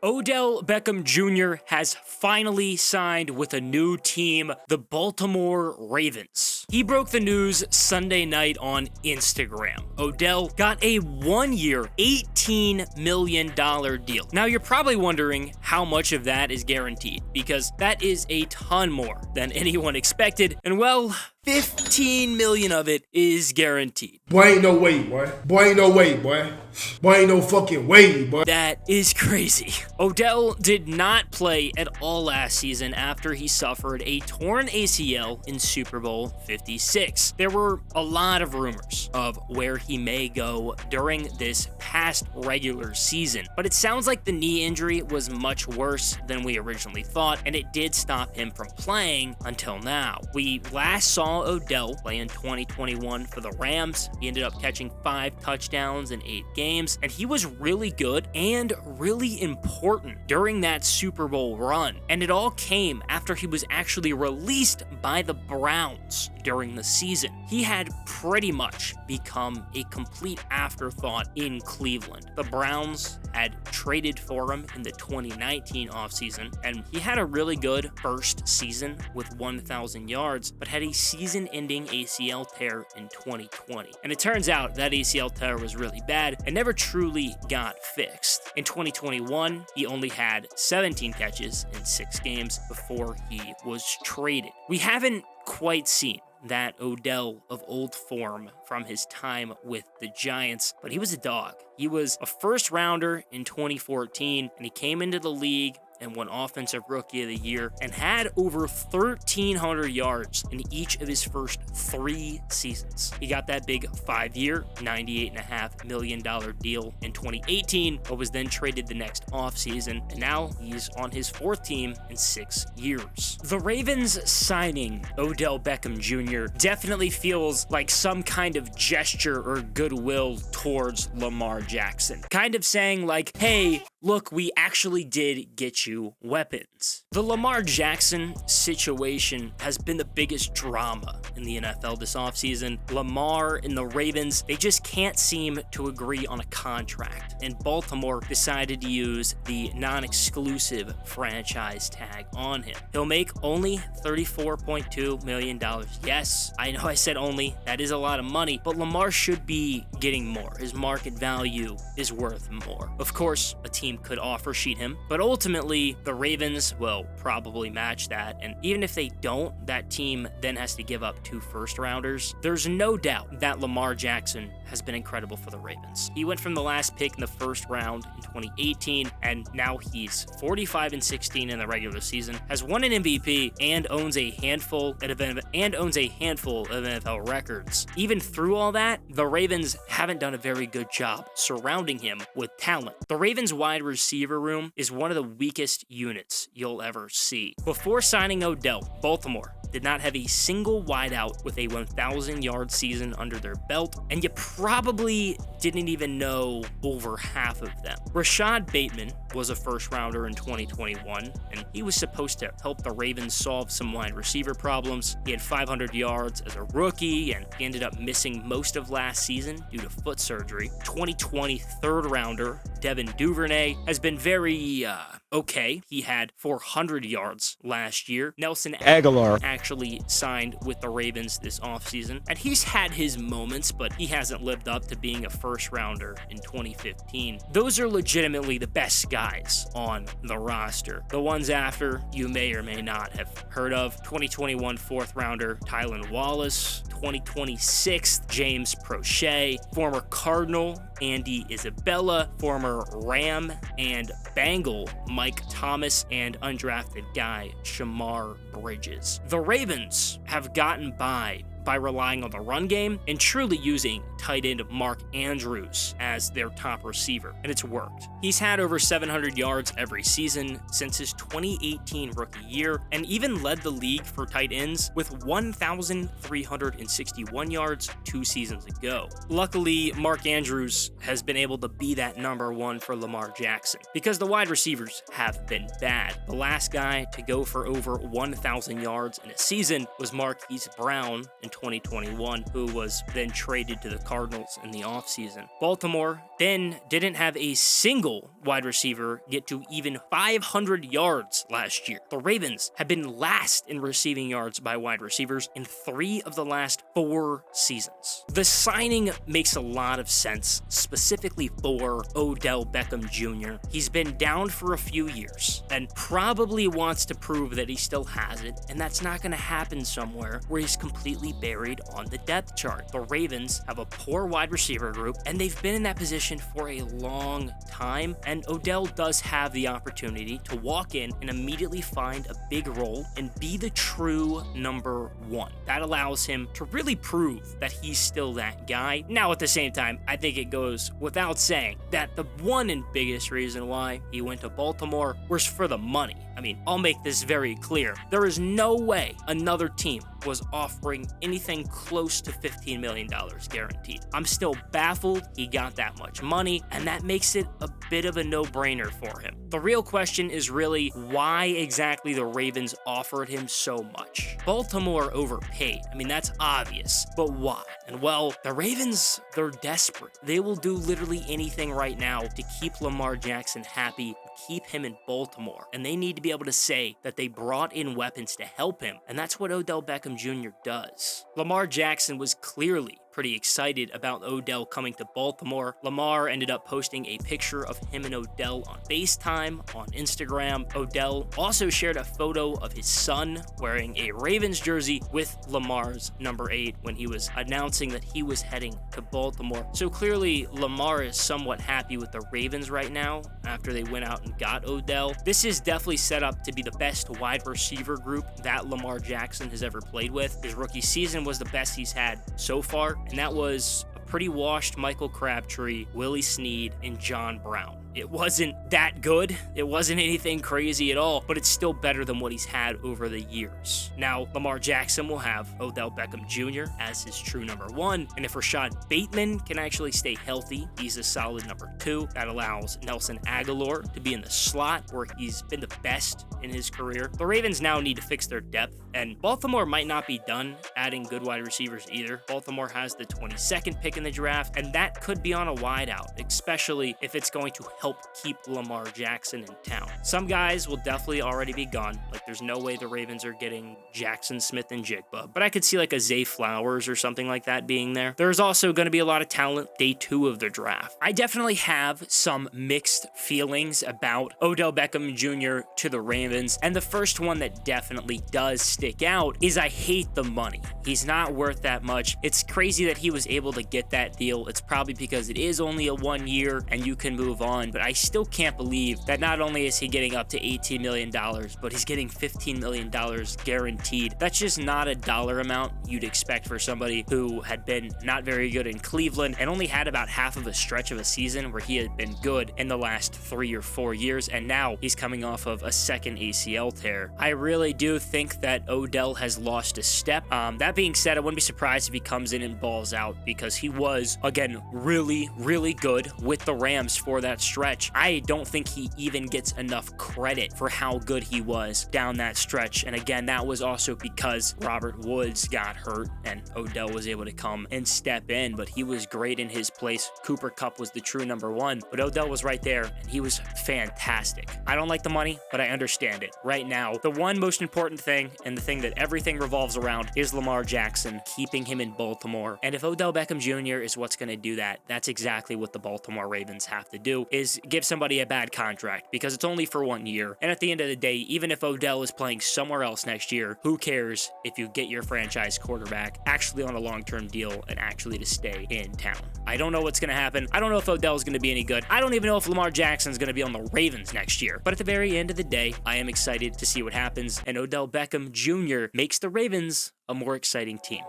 Odell Beckham Jr. has finally signed with a new team, the Baltimore Ravens. He broke the news Sunday night on Instagram. Odell got a one-year, $18 million deal. Now, you're probably wondering how much of that is guaranteed, because that is a ton more than anyone expected, and well, 15 million of it is guaranteed. Boy, ain't no way, boy. Boy, ain't no way, boy. Boy, ain't no fucking way, boy. That is crazy. Odell did not play at all last season after he suffered a torn ACL in Super Bowl 56. There were a lot of rumors of where he may go during this past regular season, but it sounds like the knee injury was much worse than we originally thought, and it did stop him from playing until now. We last saw Odell play in 2021 for the Rams. He ended up catching 5 touchdowns in 8 games, and he was really good and really important during that Super Bowl run. And it all came after he was actually released by the Browns during the season. He had pretty much become a complete afterthought in Cleveland. The Browns had traded for him in the 2019 offseason, and he had a really good first season with 1,000 yards, but had a season-ending ACL tear in 2020. And it turns out that ACL tear was really bad and never truly got fixed. In 2021, he only had 17 catches in 6 games before he was traded. We haven't quite seen that Odell of old form from his time with the Giants, but he was a dog. He was a first rounder in 2014, and he came into the league and won Offensive Rookie of the Year and had over 1,300 yards in each of his first 3 seasons. He got that big 5-year, $98.5 million deal in 2018, but was then traded the next offseason, and now he's on his 4th team in 6 years. The Ravens signing Odell Beckham Jr. definitely feels like some kind of gesture or goodwill towards Lamar Jackson. Kind of saying like, hey, look, we actually did get you weapons. The Lamar Jackson situation has been the biggest drama in the NFL this offseason. Lamar and the Ravens, they just can't seem to agree on a contract, and Baltimore decided to use the non-exclusive franchise tag on him. He'll make only $34.2 million. Yes, I know I said only. That is a lot of money, but Lamar should be getting more. His market value is worth more. Of course, a team could offer sheet him, but ultimately the Ravens will probably match that, and even if they don't, that team then has to give up 2 first-rounders. There's no doubt that Lamar Jackson has been incredible for the Ravens. He went from the last pick in the 1st round in 2018, and now he's 45-16 in the regular season, has won an MVP, and owns a handful of NFL records. Even through all that, the Ravens haven't done a very good job surrounding him with talent. The Ravens wide receiver room is one of the weakest units you'll ever see. Before signing Odell, Baltimore did not have a single wideout with a 1,000-yard season under their belt, and you probably didn't even know over half of them. Rashad Bateman was a first-rounder in 2021, and he was supposed to help the Ravens solve some wide receiver problems. He had 500 yards as a rookie, and he ended up missing most of last season due to foot surgery. 2020 third-rounder Devin Duvernay has been very, okay. He had 400 yards last year. Nelson Aguilar actually signed with the Ravens this offseason, and he's had his moments, but he hasn't lived up to being a first-rounder in 2015. Those are legitimately the best guys on the roster. The ones after, you may or may not have heard of. 2021 4th-rounder Tylan Wallace, 2026 James Prochet, former Cardinal Andy Isabella, former Ram and Bengal Mike Thomas, and undrafted guy Shamar Bridges. The Ravens have gotten by relying on the run game and truly using tight end Mark Andrews as their top receiver, and it's worked. He's had over 700 yards every season since his 2018 rookie year, and even led the league for tight ends with 1,361 yards 2 seasons ago. Luckily, Mark Andrews has been able to be that number 1 for Lamar Jackson, because the wide receivers have been bad. The last guy to go for over 1,000 yards in a season was Marquise Brown in 2021, who was then traded to the Cardinals in the offseason. Baltimore then didn't have a single wide receiver get to even 500 yards last year. The Ravens have been last in receiving yards by wide receivers in 3 of the last 4 seasons. The signing makes a lot of sense, specifically for Odell Beckham Jr. He's been down for a few years and probably wants to prove that he still has it, and that's not going to happen somewhere where he's completely buried on the depth chart. The Ravens have a poor wide receiver group, and they've been in that position for a long time, and Odell does have the opportunity to walk in and immediately find a big role and be the true number 1. That allows him to really prove that he's still that guy. Now, at the same time, I think it goes without saying that the one and biggest reason why he went to Baltimore was for the money. I mean, I'll make this very clear. There is no way another team was offering anything close to $15 million guaranteed. I'm still baffled he got that much money, and that makes it a bit of a no-brainer for him. The real question is really why exactly the Ravens offered him so much. Baltimore overpaid. I mean, that's obvious, but why? And well, the Ravens, they're desperate. They will do literally anything right now to keep Lamar Jackson happy, keep him in Baltimore, and they need to be able to say that they brought in weapons to help him, and that's what Odell Beckham Jr. does. Lamar Jackson was clearly pretty excited about Odell coming to Baltimore. Lamar ended up posting a picture of him and Odell on FaceTime on Instagram. Odell also shared a photo of his son wearing a Ravens jersey with Lamar's number 8 when he was announcing that he was heading to Baltimore. So clearly Lamar is somewhat happy with the Ravens right now after they went out and got Odell. This is definitely set up to be the best wide receiver group that Lamar Jackson has ever played with. His rookie season was the best he's had so far, and that was a pretty washed Michael Crabtree, Willie Snead, and John Brown. It wasn't that good. It wasn't anything crazy at all, but it's still better than what he's had over the years. Now, Lamar Jackson will have Odell Beckham Jr. as his true number 1, and if Rashad Bateman can actually stay healthy, he's a solid number 2. That allows Nelson Aguilar to be in the slot where he's been the best in his career. The Ravens now need to fix their depth, and Baltimore might not be done adding good wide receivers either. Baltimore has the 22nd pick in the draft, and that could be on a wideout, especially if it's going to help keep Lamar Jackson in town. Some guys will definitely already be gone. Like, there's no way the Ravens are getting Jackson Smith and Jigba, but I could see like a Zay Flowers or something like that being there. There's also going to be a lot of talent day 2 of the draft. I definitely have some mixed feelings about Odell Beckham Jr. to the Ravens, and the first one that definitely does stick out is I hate the money. He's not worth that much. It's crazy that he was able to get that deal. It's probably because it is only a 1 year and you can move on, but I still can't believe that not only is he getting up to $18 million, but he's getting $15 million guaranteed. That's just not a dollar amount you'd expect for somebody who had been not very good in Cleveland and only had about half of a stretch of a season where he had been good in the last 3 or 4 years, and now he's coming off of a second ACL tear. I really do think that Odell has lost a step. That being said, I wouldn't be surprised if he comes in and balls out, because he was, again, really, really good with the Rams for that stretch. I don't think he even gets enough credit for how good he was down that stretch. And again, that was also because Robert Woods got hurt and Odell was able to come and step in, but he was great in his place. Cooper Kupp was the true number 1, but Odell was right there and he was fantastic. I don't like the money, but I understand it. Right now, the one most important thing and the thing that everything revolves around is Lamar Jackson, keeping him in Baltimore. And if Odell Beckham Jr. is what's going to do that, that's exactly what the Baltimore Ravens have to do, is give somebody a bad contract, because it's only for 1 year. And at the end of the day, even if Odell is playing somewhere else next year, who cares if you get your franchise quarterback actually on a long-term deal and actually to stay in town. I don't know what's going to happen. I don't know if Odell is going to be any good. I don't even know if Lamar Jackson is going to be on the Ravens next year. But at the very end of the day, I am excited to see what happens, and Odell Beckham Jr. makes the Ravens a more exciting team.